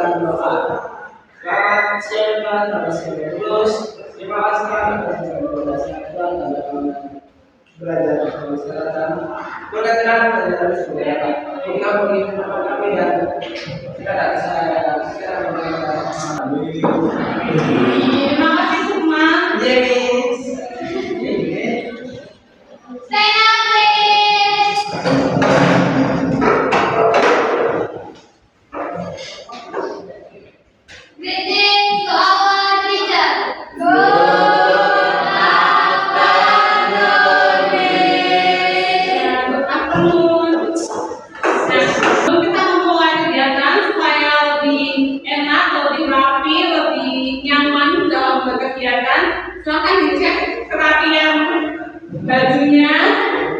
dalam doa. Selamat siang Tuhan, nama saya Terus. Terima kasih Tuhan atas Tuhan dalam belajar bersama sekarang. Boleh tenang belajar sebenarnya. Kita beri kami dan kita tak bisa Terima kasih semua. James. Stand up, please. Greetings to our teacher. Good afternoon. Nah, sebelum kita memulai kegiatan supaya lebih enak, lebih rapi, lebih nyaman dalam berkegiatan, silakan dicek kerapian bajunya,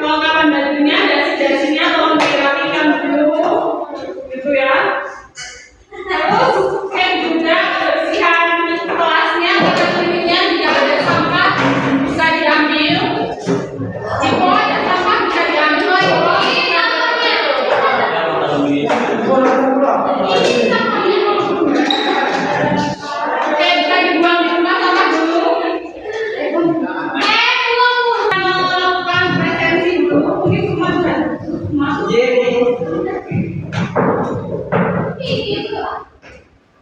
kelengkapan bajunya, dasi-dasinya tolong dirapikan dulu, gitu ya. Terus cek juga kebersihan kelasnya, kebersihannya jika ada sampah bisa diambil. Jika ada sampah bisa diambil. Oke, bisa dibuang di rumah sampah dulu. Melakukan presensi dulu, mungkin semua bisa masuk.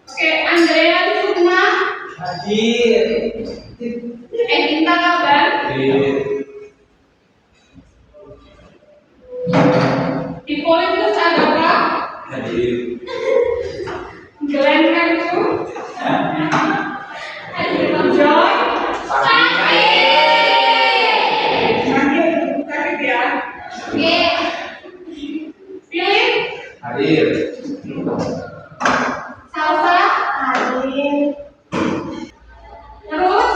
Oke, Andrea di rumah. Hadir. Edita kabar. Di Politus ada apa? Hadir. Glenn itu. Hadir Joy. Sakit ya. Oke. Philip. Hadir. Salsa. Hadir. Terus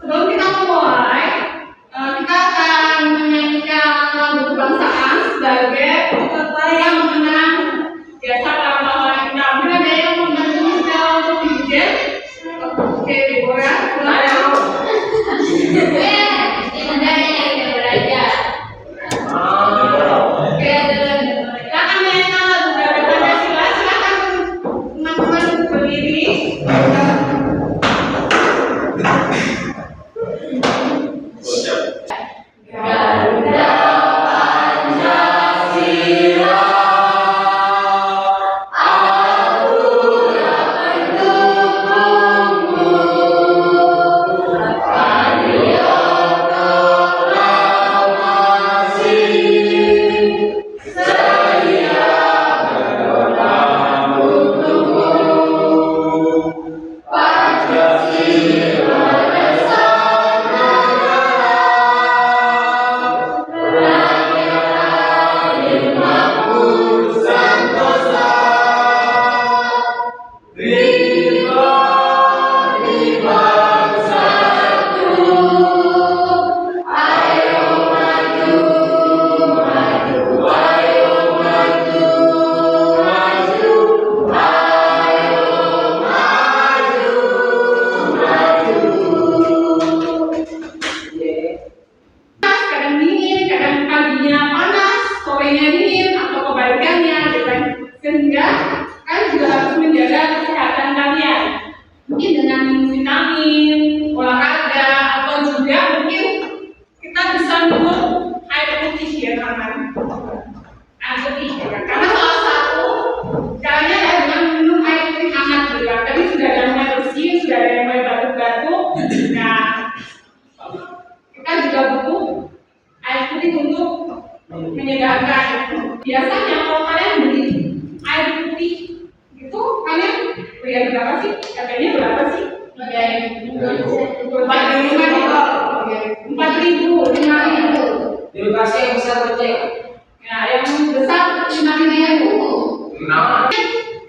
sebelum kita memulai, kita akan menyanyikan lagu kebangsaan sebagai peserta yang menang biasa pahlawan kita. Mungkin ada yang membantu kita untuk dijen. Oke, Deborah, mulai. Oke, kita akan menyanyikan lagu Gada Pancasila. Silakan teman-teman berdiri. Garuda Pancasila, aku yang mendukungmu. Radio proklamasi, saya berdoa untukmu. Pancasila dasar negara, rakyat adil makmur sentosa. Pribadi bangsaku, ayo maju, maju, ayo maju, maju, ayo maju, maju. Kadang dingin, kadang paginya panas, sorenya dingin, atau kebalikannya, gitu kan. Sehingga kan juga harus menjaga kesehatan kalian. Mungkin dengan minum vitamin, olahraga, atau juga mungkin kita bisa minum air putih ya teman-teman. Air putih ya kan. Karena salah satu caranya adalah dengan minum air putih hangat gitu kan. Tadi sudah ada yang mulai bersih, sudah ada yang mulai batuk-batuk. Nah, kita juga butuh air putih untuk menyegarkan. Biasanya kalau kalian beli air putih itu kalian bayar berapa sih? Harganya berapa sih? 4.000, 5.000. Edukasi yang besar kecil. Nah, yang besar 5.000. Nah.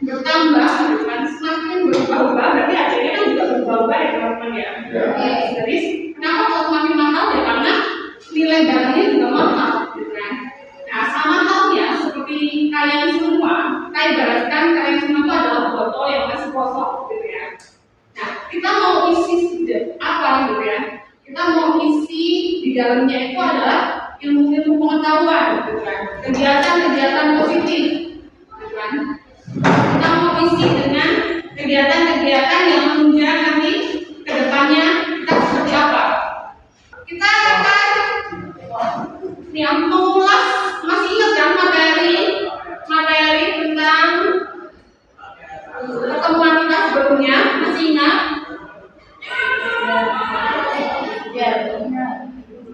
Bertambah kan semakin berubah-ubah, berarti harganya kan juga berubah-ubah ya teman-teman ya. Jadi kenapa kalau semakin mahal ya karena nilai barangnya juga mahal, gitu kan. Nah, sama halnya seperti kalian semua, kita ibaratkan kalian semua itu adalah botol yang masih kosong, gitu ya. Nah, kita mau isi apa gitu ya? Kita mau isi di dalamnya itu adalah ilmu-ilmu pengetahuan, gitu kan. Kegiatan-kegiatan positif, gitu kan. Kita mau isi dengan kegiatan-kegiatan yang menunjang nanti ke depannya kita seperti apa. Kita akan mengulas, masih ingat kan materi tentang pertemuan kita sebelumnya, masih ingat?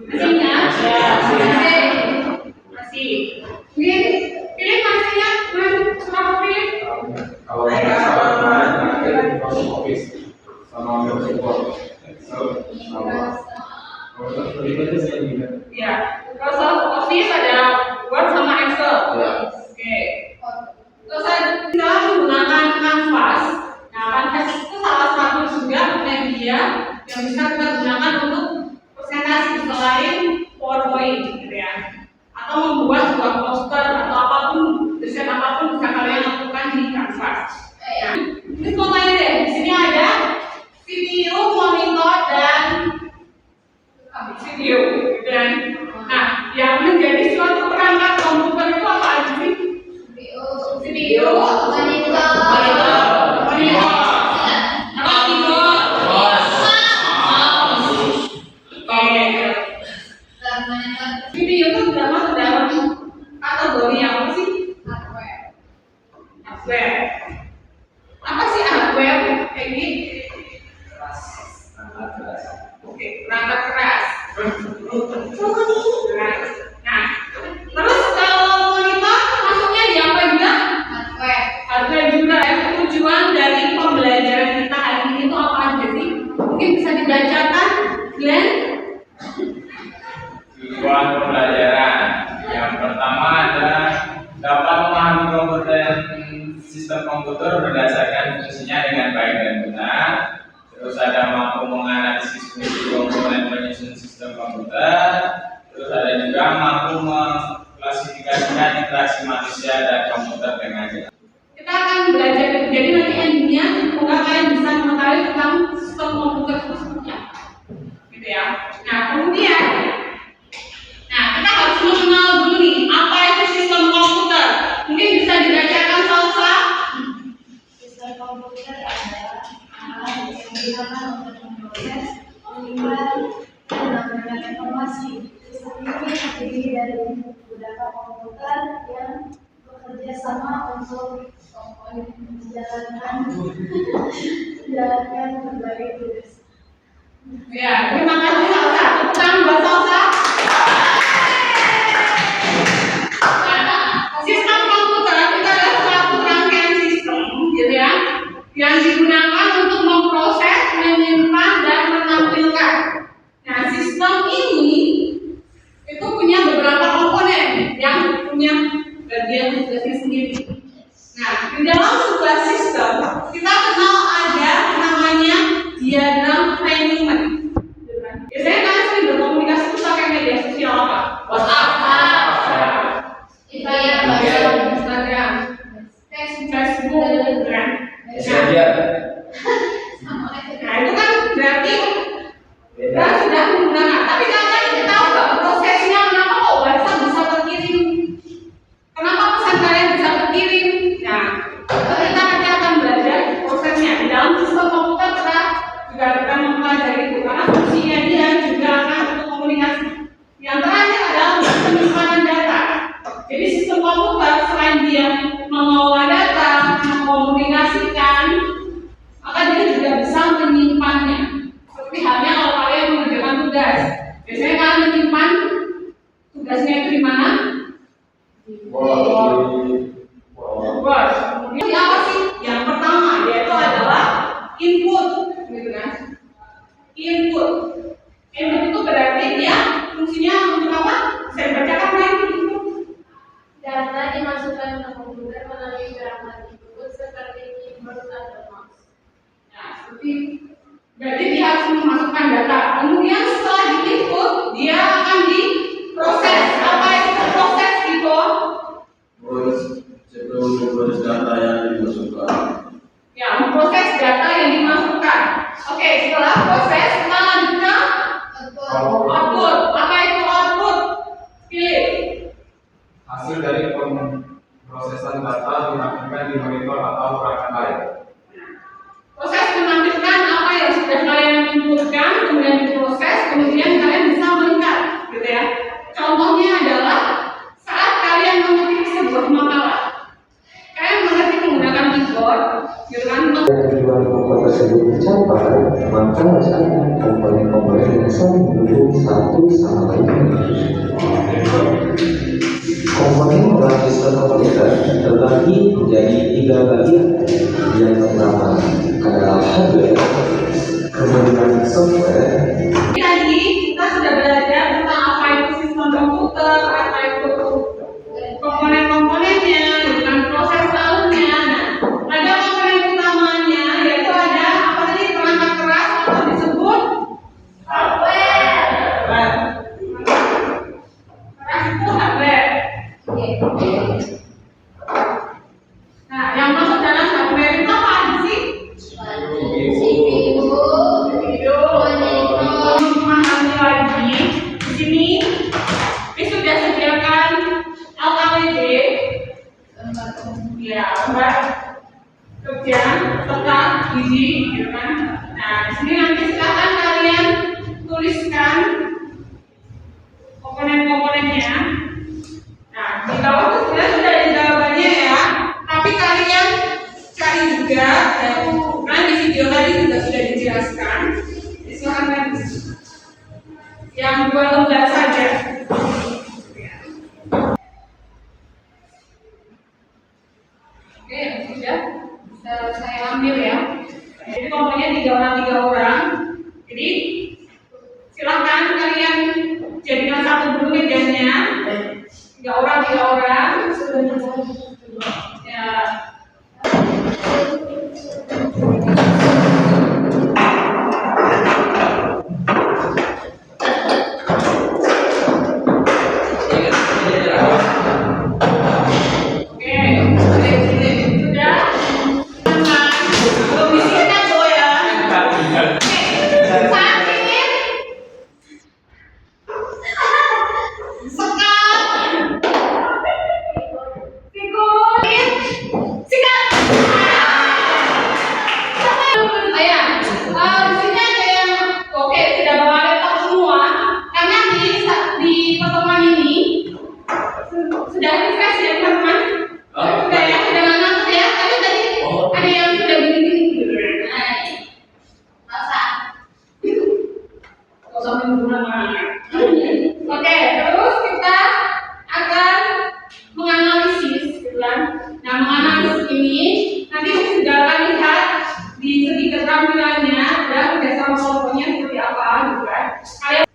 Masih ingat? Masih. Mungkin pilih masih ingat kenapa pilih? Kalau nggak salah kemarin masuk office sama support. Ya, kalau soal office ada Word sama Excel. Oke. Terus saya dalam menggunakan Canvas. Nah, Canvas itu salah satu juga media yang bisa kita gunakan untuk presentasi selain PowerPoint, gitu ya. Atau membuat sebuah poster atau apapun, desain apapun bisa kalian lakukan di Canvas. Nah, ini mau tanya deh, di sini ada video, monitor, dan video, gitu kan? Nah, yang menjadi suatu perangkat komputer itu apa aja sih? Video, monitor, video itu sudah masuk dalam kategori apa sih? Hardware. Apa sih hardware? Ini oke, perangkat keras. Nah, terus kalau monitor masuknya di apa juga? Hardware juga ya. Tujuan dari pembelajaran kita hari ini itu apa aja sih? Mungkin bisa dibacakan, Glenn? Tujuan pembelajaran yang pertama adalah dapat memahami komponen sistem komputer berdasarkan fungsinya dengan baik dan benar. Terus ada mampu menganalisis fungsi komponen penyusun sistem komputer. Terus ada juga mampu mengklasifikasikan interaksi manusia dan komputer dengan jelas. Kita akan belajar itu. Jadi nanti endingnya semoga kalian bisa mengetahui tentang sistem komputer itu seperti apa. Gitu ya. Nah, kemudian kita harus mengenal dulu nih apa itu sistem komputer. Mungkin bisa dibacakan Salsa. Sistem komputer adalah alat yang digunakan untuk memproses, menyimpan, dan mengambil informasi. Sistem ini terdiri dari beberapa komputer yang bekerja sama untuk menjalankan berbagai tugas. Ya, terima kasih Salsa. Tepuk buat Salsa. Sistem komputer itu adalah suatu rangkaian sistem, gitu ya, yang digunakan untuk memproses, menyimpan, dan menampilkan. Nah, sistem ini itu punya beberapa komponen yang punya bagian tugasnya sendiri. Nah, di dalam sebuah sistem kita kenal ada namanya diagram Feynman. Biasanya kalian sering berkomunikasi itu pakai media sosial apa? WhatsApp, Instagram, Facebook, kan? Nah, itu kan berarti kita sudah menggunakan. Tapi kalian tahu nggak prosesnya kenapa kok WhatsApp bisa terkirim? Kenapa pesan kalian bisa terkirim? Nah, kita nanti akan belajar prosesnya di dalam sistem komputer. Kita juga akan mempelajari itu karena fungsinya dia juga akan untuk komunikasi. Yang terakhir adalah penyimpanan data. Jadi sistem komputer selain dia mengelola data, mengkomunikasikan, maka dia juga bisa menyimpannya. Seperti halnya kalau kalian mengerjakan tugas, biasanya kalian menyimpan tugasnya itu di mana? Word. Kemudian apa sih? Yang pertama yaitu adalah input, gitu kan? Input. Input itu berarti dia fungsinya untuk apa? Bisa dibacakan lagi. Data dimasukkan ke komputer melalui perangkat input seperti keyboard atau mouse. Nah, seperti berarti dia harus memasukkan data. Kemudian setelah di-input, dia akan diproses. Apa itu proses itu? Proses data yang dimasukkan. Ya, memproses data yang dimasukkan. Oke, setelah proses kita lanjutkan output. Apa itu output? Pilih. Hasil dari pemrosesan data ditampilkan di monitor atau perangkat lain. kemampuan tersebut tercapai, maka harus ada komponen-komponen yang saling mendukung satu sama lain. Komponen dalam sistem komputer terbagi menjadi 3 bagian. Yang pertama adalah hardware, kemudian software. Tadi kita sudah belajar tentang apa itu sistem komputer, apa itu komponen-komponennya, dengan proses dalamnya. Nah, ada komponen utamanya, yaitu ada apa tadi perangkat keras atau disebut hardware. Keras itu hardware. Nah, yang masuk dalam hardware itu apa aja sih? Memahami lagi di sini, ini sudah sediakan LKWD, ya, gambar kerja serta gizi, gitu kan? Nah, di sini nanti silakan kalian tuliskan komponen-komponennya. Nah, di bawah itu sebenarnya sudah ada jawabannya ya, tapi kalian cari juga, karena di video tadi juga sudah dijelaskan. Silakan yang 2 lembar saja. Oke, sudah bisa saya ambil ya. Jadi komponen 3 orang. Jadi silakan kalian jadikan satu dulu mejanya. 3 orang. Ya. Sudah refresh ya teman-teman? Sudah ya, sudah ngantuk ya. Tapi tadi ada yang sudah gini-gini. Masa? Kok sampai menggunakan? Oke, terus kita akan menganalisis, gitu kan? Nah, menganalisis ini nanti sudah akan lihat di segi keterampilannya dan kerjasama kelompoknya seperti apa, gitu kan? Kalian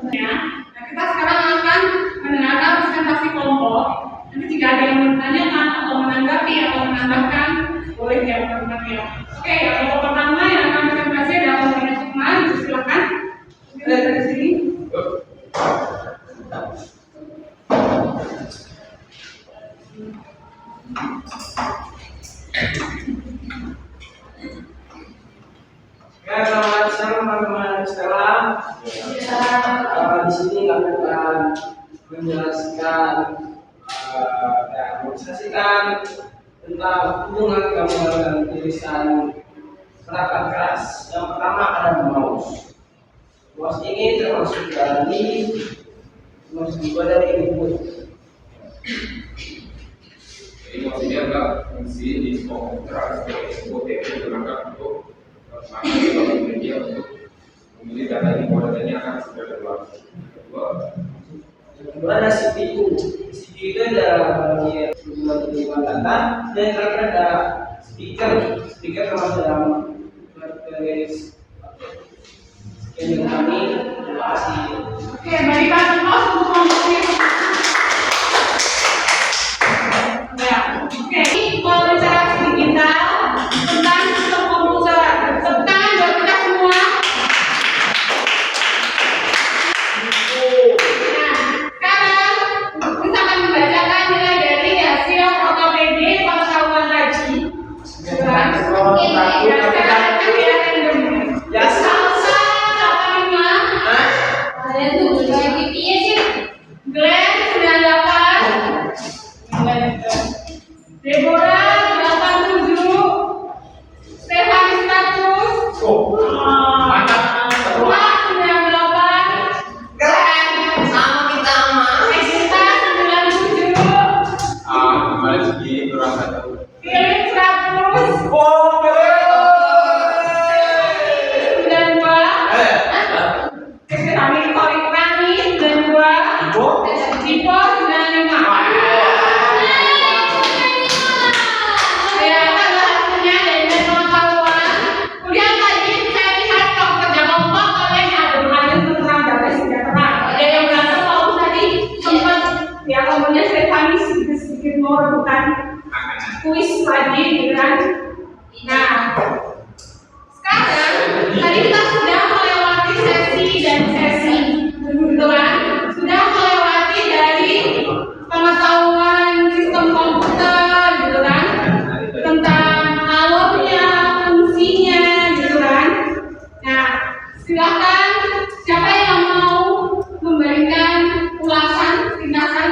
Nah, kita sekarang akan mendengarkan presentasi kelompok. Nanti jika ada yang bertanyakan atau menanggapi atau menambahkan, boleh ya teman-teman ya. Oke, kelompok pertama yang akan presentasi adalah kelompok Sukma. Silakan. Dari sini. Ya, selamat siang teman-teman sekarang. Di sini kami akan menjelaskan dan menjelaskan tentang hubungan gambar dan tulisan perangkat keras. Yang pertama ada mouse. Mouse ini termasuk juga dari input. Jadi maksudnya adalah fungsi di komputer sebagai sebuah teknik digunakan untuk media untuk memilih data di modelnya akan segera berlaku. Kedua ada CPU. CPU itu ada bagian penerimaan data dan terakhir ada speaker. Speaker termasuk dalam materi yang kami kasih. Oke, berikan kelas untuk kelompoknya. Ya, oke. Ini pelajaran digital tentang sistem komputer. Tepuk tangan buat kita semua. Nah, sekarang kita akan membacakan nilai dari hasil OKPD pengetahuan tadi. Oke, dan sekarang kita akan Mantap. Wah, 98. Keren, sama kita mah. Kita 97. Gimana segi kurang satu. Pilih 100. Oh, keren. 92. Kami kurangi 92. Dipo 95. Ya, salah satunya dari pengetahuan. Kemudian tadi saya lihat kalau kerja kelompok kalian ada bermain tentang data sejahtera. Ada yang merasa kalau tadi sempat ya kemudian Stefani sedikit mau rebutan kuis lagi gitu kan. Nah, sekarang tadi kita sudah melewati sesi dan sesi gitu kan. Sudah melewati dari pengetahuan sistem komputer gitu kan, tentang alamnya, fungsinya gitu kan. Nah, silakan siapa yang mau memberikan ulasan ringkasan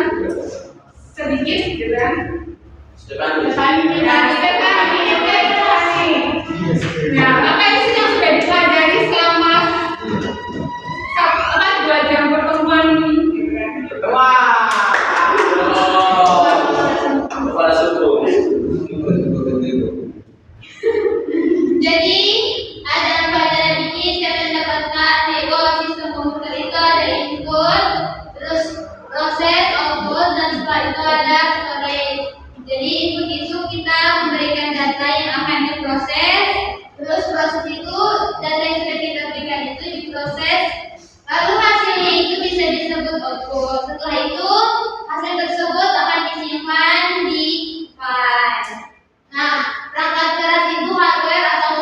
sedikit gitu kan. Nah, apa yang sudah dipelajari selama 2 jam pertemuan ini gitu kan. Wah. Kepala suku. Jadi ada pelajaran ini saya mendapatkan nego sistem komputer itu ada input, terus proses, output, dan setelah itu ada storage. Jadi input itu kita memberikan data yang akan diproses, terus proses itu data yang sudah kita berikan itu diproses, lalu hasilnya itu bisa disebut output. Setelah itu hasil tersebut akan disimpan di file. Nah, perangkat keras itu hardware atau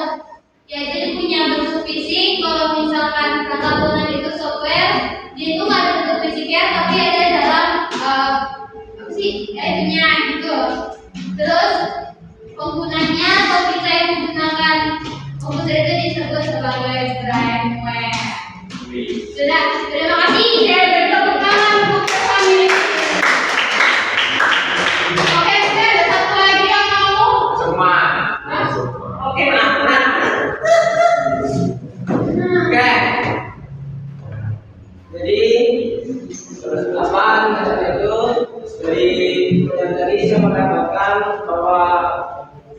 ya jadi punya bentuk fisik. Kalau misalkan perangkat lunak itu software, dia itu nggak ada bentuk fisiknya, tapi ada dalam apa sih? Ya itunya gitu. Terus penggunanya atau kita yang menggunakan komputer itu disebut sebagai firmware. Sudah, terima kasih. Saya beri tepuk tangan untuk kami. Oke, ada satu lagi yang mau. Semua. Oke, Oke. Jadi terus apa itu dari yang tadi saya mendapatkan bahwa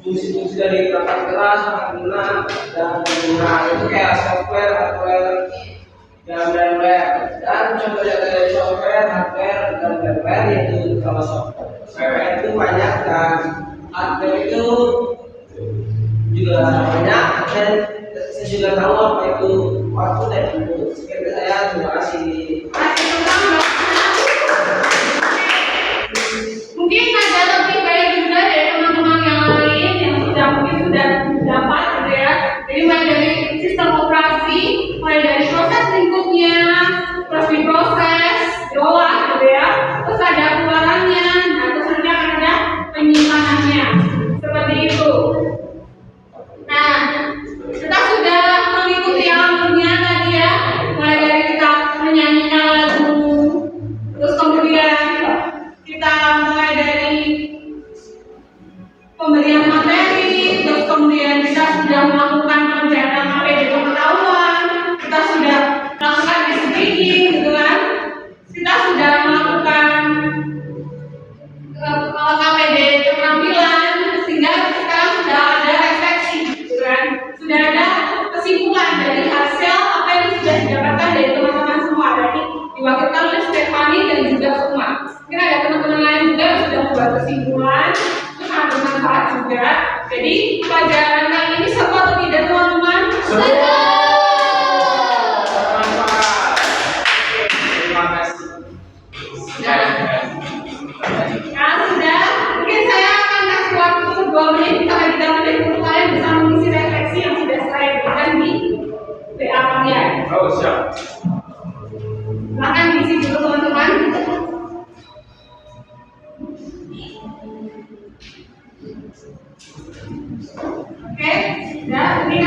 fungsi-fungsi dari perangkat keras sangat guna dan guna itu kayak software, hardware, dan firmware. Dan contoh dari software, hardware, dan firmware yaitu kalau software itu banyak dan hardware itu juga banyak dan saya juga tahu apa itu waktu dan input. Sekian dari saya, terima kasih. mungkin ada lebih baik juga dari teman-teman yang lain yang sudah mungkin sudah dapat gitu ya. Jadi mulai dari sistem operasi, mulai dari proses lingkupnya, terus diproses, diolah gitu ya. Terus ada keluarannya, nah terus nanti akan ada penyimpanannya. Seperti itu. Nah, kita sudah mengikuti alurnya tadi ya, mulai dari kita menyanyikan lagu, terus kemudian kita mulai dari pemberian materi, terus kemudian kita sudah melakukan penjelasan APD pengetahuan, kita sudah melakukan speaking gitu kan, kita sudah melakukan KPD keterampilan, sehingga sekarang sudah ada refleksi gitu kan, sudah ada kesimpulan dari hasil apa yang sudah didapatkan dari teman-teman semua. Dari diwakilkan oleh Stefani dan juga Sukma. Mungkin ada teman-teman lain juga yang sudah membuat kesimpulan, itu sangat bermanfaat juga. Jadi pelajaran kali ini seru atau tidak teman-teman? Terima kasih. Ya sudah, mungkin saya akan kasih waktu 2 menit sampai 3 menit untuk kalian bisa mengisi refleksi yang sudah saya berikan di WA kalian. Oh, siap. Silahkan diisi dulu teman-teman. Oke, sudah. Ini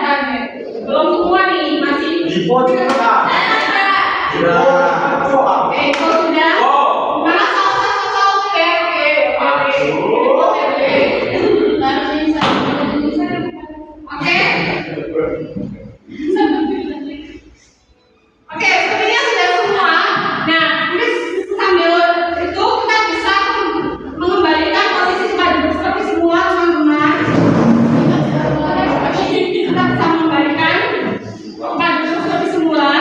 bahannya. Belum semua nih, masih. Lipo juga. Ada. Oke, itu sudah. Mana saus oke. Oke, sepertinya sudah semua. Nah, ini sambil itu kita bisa mengembalikan posisi baju seperti semua teman-teman. Kita bisa mengembalikan baju seperti semula.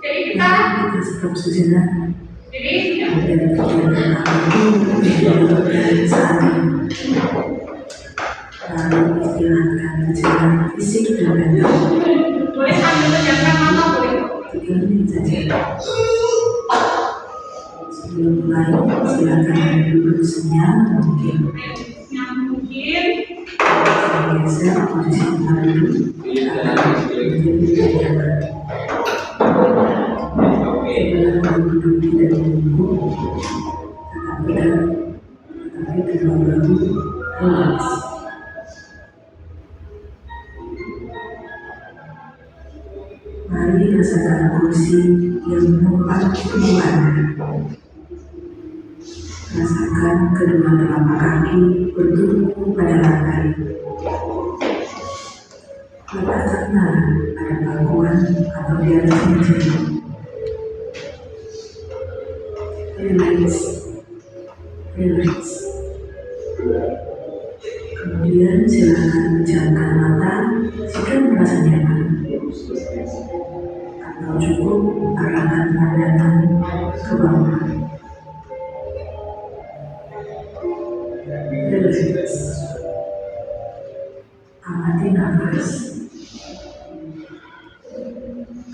Kita tetap sejenak jadi dan kegiatan apapun saat ini. Lalu istirahatkan sejenak fisik dan mental. boleh sambil menjaga mata boleh. 3 menit saja. Sebelum mulai, silakan duduk senyap mungkin. Yang mungkin Geser posisi tempat duduk agar menjadi lebih nyaman. Sebelum duduk tidak menunggu, tetap tegak, tetapi kedua bahu relax. Mari rasakan kursi yang menopang tubuh Anda. Rasakan kedua telapak kaki bertumpu pada lantai. Letakkanlah pada bangkuan atau di atas meja. Relax, relax. Kemudian silakan pejamkan mata jika merasa nyaman. Atau cukup arahkan pandangan ke bawah. Relax. Amati nafas.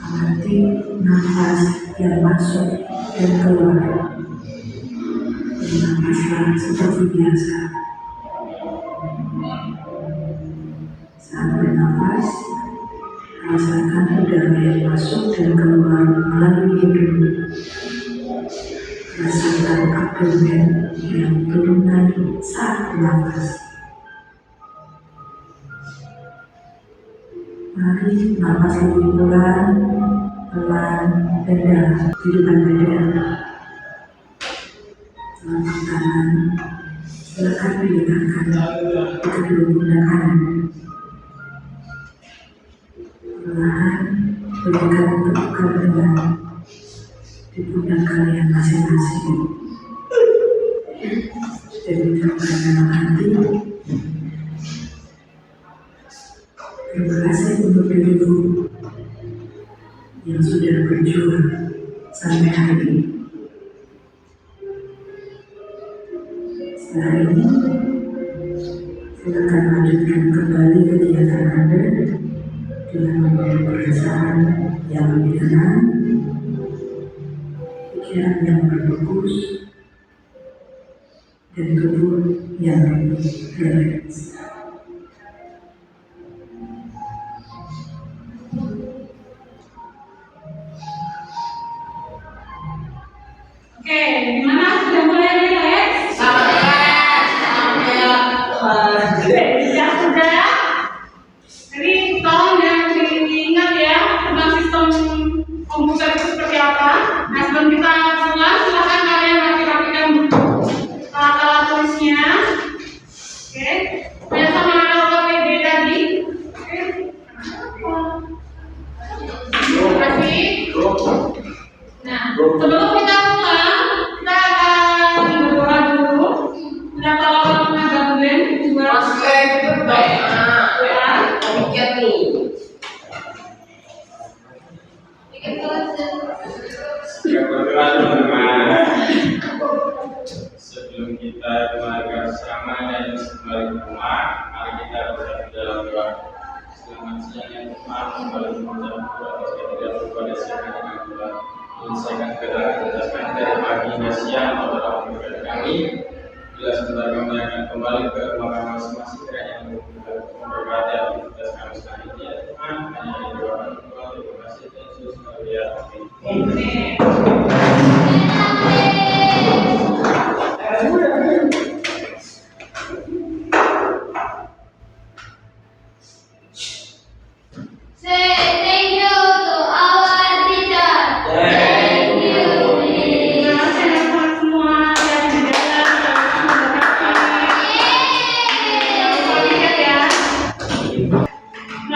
Amati nafas yang masuk dan keluar. Bernafaslah seperti biasa. Saat bernafas, rasakan udara yang masuk dan keluar melalui hidung. Rasakan abdomen yang turun naik saat bernafas. Mari nafas lebih pelan, pelan, dan dalam di depan dada. Telapak tangan silakan diletakkan di kedua pundak kanan. Perlahan berikan tepukan ringan di pundak kalian masing-masing. Dan ucapkan dalam hati, terima kasih untuk diriku yang sudah berjuang sampai hari ini. Setelah ini, silakan lanjutkan kembali kegiatan Anda dengan membawa perasaan yang lebih tenang, pikiran yang berfokus, dan tubuh yang lebih rileks. oke, gimana sudah mulai relax? Ya sudah. Jadi tolong yang diingat ya tentang sistem komputer itu seperti apa. Nah sebelum kita mulai, silakan kalian rapi-rapikan alat tulisnya. Oke, banyak sama LKPD tadi. Oke. Terima kasih. Nah sebelum kita pulang, kita pagi hingga siang atau dalam ibadah kami. Bila sebentar kami akan kembali ke rumah kami masing-masing, kiranya memberkati aktivitas kami sekarang ini ya Tuhan. Hanya yang doakan Tuhan, terima kasih Yesus, haleluya, amin. Amen.